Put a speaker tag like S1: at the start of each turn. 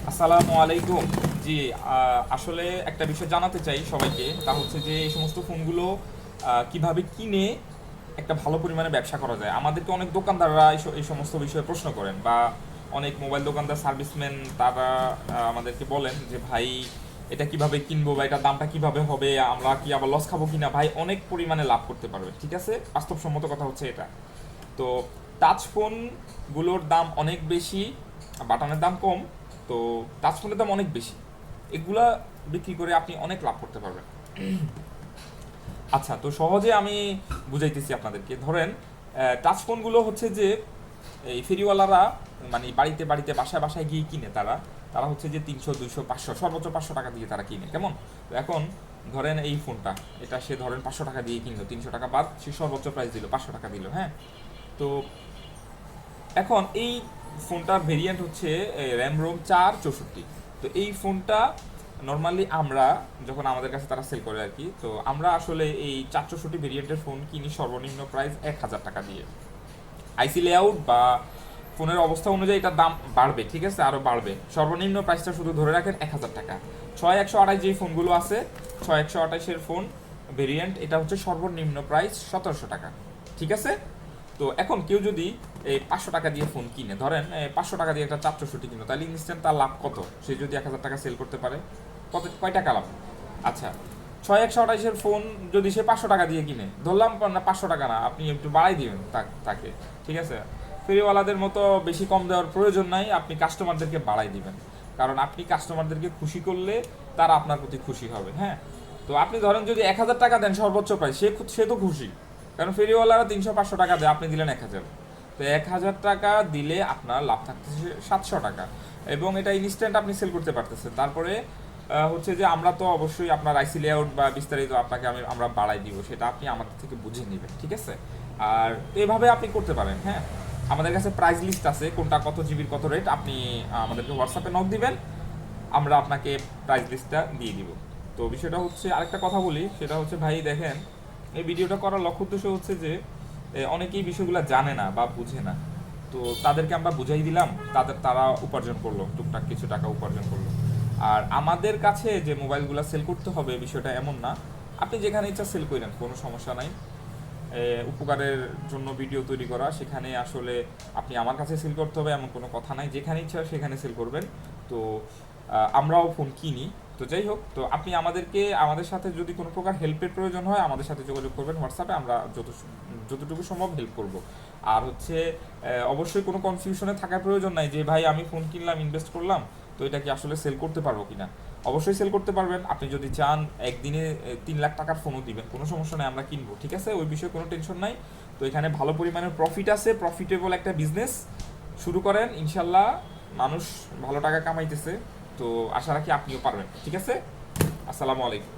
S1: আসসালামু আলাইকুম। জি, আসলে একটা বিষয় জানাতে চাই সবাইকে, তা হচ্ছে যে এই সমস্ত ফোনগুলো কিভাবে কিনে একটা ভালো পরিমাণে ব্যবসা করা যায়। আমাদেরকে অনেক দোকানদাররা এই সমস্ত বিষয়ে প্রশ্ন করেন, বা অনেক মোবাইল দোকানদার সার্ভিসম্যান তারা আমাদেরকে বলেন যে ভাই এটা কিভাবে কিনবো, বা এটার দামটা কিভাবে হবে, আমরা কি আবার লস খাবো কিনা। ভাই অনেক পরিমাণে লাভ করতে পারবে, ঠিক আছে, বাস্তবসম্মত কথা হচ্ছে এটা। তো টাচ ফোনগুলোর দাম অনেক বেশি, বাটনের দাম কম। তো টাচ ফোনের দাম অনেক বেশি, এগুলা বিক্রি করে আপনি অনেক লাভ করতে পারবেন। আচ্ছা, তো সহজে আমি বুঝাইতেছি আপনাদেরকে। ধরেন টাচ ফোনগুলো হচ্ছে যে এই ফেরিওয়ালারা মানে বাড়িতে বাড়িতে বাসায় বাসায় গিয়ে কিনে, তারা তারা হচ্ছে যে 300 200 500 সর্বোচ্চ 500 টাকা দিয়ে তারা কিনে, কেমন। তো এখন ধরেন এই ফোনটা, এটা সে ধরেন 500 টাকা দিয়ে কিনলো, 300 টাকা বাদ সে সর্বোচ্চ প্রাইস দিল 500 টাকা দিল, হ্যাঁ। তো এখন এই ফোনটার ভেরিয়েন্ট হচ্ছে র্যাম রোম 4 64। তো এই ফোনটা নর্মালি আমরা যখন আমাদের কাছে তারা সেল করে আর কি, তো আমরা আসলে এই 4 64 ভেরিয়েন্টের ফোন কিনি সর্বনিম্ন প্রাইস 1000 টাকা দিয়ে। আইসি লেআউট বা ফোনের অবস্থা অনুযায়ী এটার দাম বাড়বে, ঠিক আছে, আরও বাড়বে। সর্বনিম্ন প্রাইসটা শুধু ধরে রাখেন 1000 টাকা। 6128 যেই ফোনগুলো আছে, 6128-এর ফোন ভেরিয়েন্ট, এটা হচ্ছে সর্বনিম্ন প্রাইস 1700 টাকা, ঠিক আছে। তো এখন কেউ যদি এই 500 টাকা দিয়ে ফোন কিনে, ধরেন 500 টাকা দিয়ে একটা 464 কিনো, তাহলে ইনস্ট্যান্ট তার লাভ কত? সে যদি 1000 টাকা সেল করতে পারে, কয় টাকা লাভ? আচ্ছা, 6128-এর ফোন যদি সে 500 টাকা দিয়ে কিনে, ধরলাম না 500 টাকা না, আপনি একটু বাড়াই দিবেন তাকে, ঠিক আছে। ফেরিওয়ালাদের মতো বেশি কম দেওয়ার প্রয়োজন নাই, আপনি কাস্টমারদেরকে বাড়াই দিবেন। কারণ আপনি কাস্টমারদেরকে খুশি করলে তারা আপনার প্রতি খুশি হবে, হ্যাঁ। তো আপনি ধরেন যদি 1000 টাকা দেন সর্বোচ্চ প্রাইস, সে তো খুশি। কারণ ফেরিওয়ালারা 300 500 টাকা দেয়, আপনি দিলেন 1000। তো 1000 টাকা দিলে আপনার লাভ থাকতেছে 700 টাকা, এবং এটা ইনস্ট্যান্ট আপনি সেল করতে পারতেছেন। তারপরে হচ্ছে যে আমরা তো অবশ্যই আপনার আইসি লেআউট বা বিস্তারিত আপনাকে আমরা বাড়াই দিব, সেটা আপনি আমাদের থেকে বুঝে নেবেন, ঠিক আছে। আর এভাবে আপনি করতে পারেন, হ্যাঁ। আমাদের কাছে প্রাইস লিস্ট আছে, কোনটা কত জিবির কত রেট, আপনি আমাদেরকে হোয়াটসঅ্যাপে নক দিবেন, আমরা আপনাকে প্রাইস লিস্টটা দিয়ে দিব। তো বিষয়টা হচ্ছে, আরেকটা কথা বলি, সেটা হচ্ছে ভাই দেখেন, এই ভিডিওটা করার লক্ষ্য উদ্দেশ্য হচ্ছে যে অনেকেই বিষয়গুলো জানে না বা বুঝে না। তো তাদেরকে আমরা বুঝাই দিলাম, তারা উপার্জন করলো, টুকটাক কিছু টাকা উপার্জন করলো। আর আমাদের কাছে যে মোবাইলগুলো সেল করতে হবে বিষয়টা এমন না, আপনি যেখানে ইচ্ছা সেল করেন, কোনো সমস্যা নাই। উপকারের জন্য ভিডিও তৈরি করা, সেখানে আসলে আপনি আমার কাছে সেল করতে হবে এমন কোনো কথা নাই, যেখানে ইচ্ছা সেখানে সেল করবেন। তো আমরাও ফোন কিনি। তো যাই হোক, তো আপনি আমাদের সাথে যদি কোনো প্রকার হেল্পের প্রয়োজন হয়, আমাদের সাথে যোগাযোগ করবেন হোয়াটসঅ্যাপে, আমরা যতটুকু সম্ভব হেল্প করব। আর হচ্ছে অবশ্যই কোনো কনফিউশনে থাকার প্রয়োজন নাই যে ভাই আমি ফোন কিনলাম, ইনভেস্ট করলাম, তো এটা কি আসলে সেল করতে পারবো কিনা। অবশ্যই সেল করতে পারবেন, আপনি যদি চান একদিনে 3 লাখ টাকার ফোনও দিবেন, কোনো সমস্যা নেই, আমরা কিনবো, ঠিক আছে, ওই বিষয়ে কোনো টেনশন নাই। তো এখানে ভালো পরিমাণের প্রফিট আছে, প্রফিটেবল একটা বিজনেস শুরু করেন, ইনশাল্লাহ মানুষ ভালো টাকা কামাইতেছে। তো আশা রাখি আপনিও পারবেন, ঠিক আছে। আসসালামু আলাইকুম।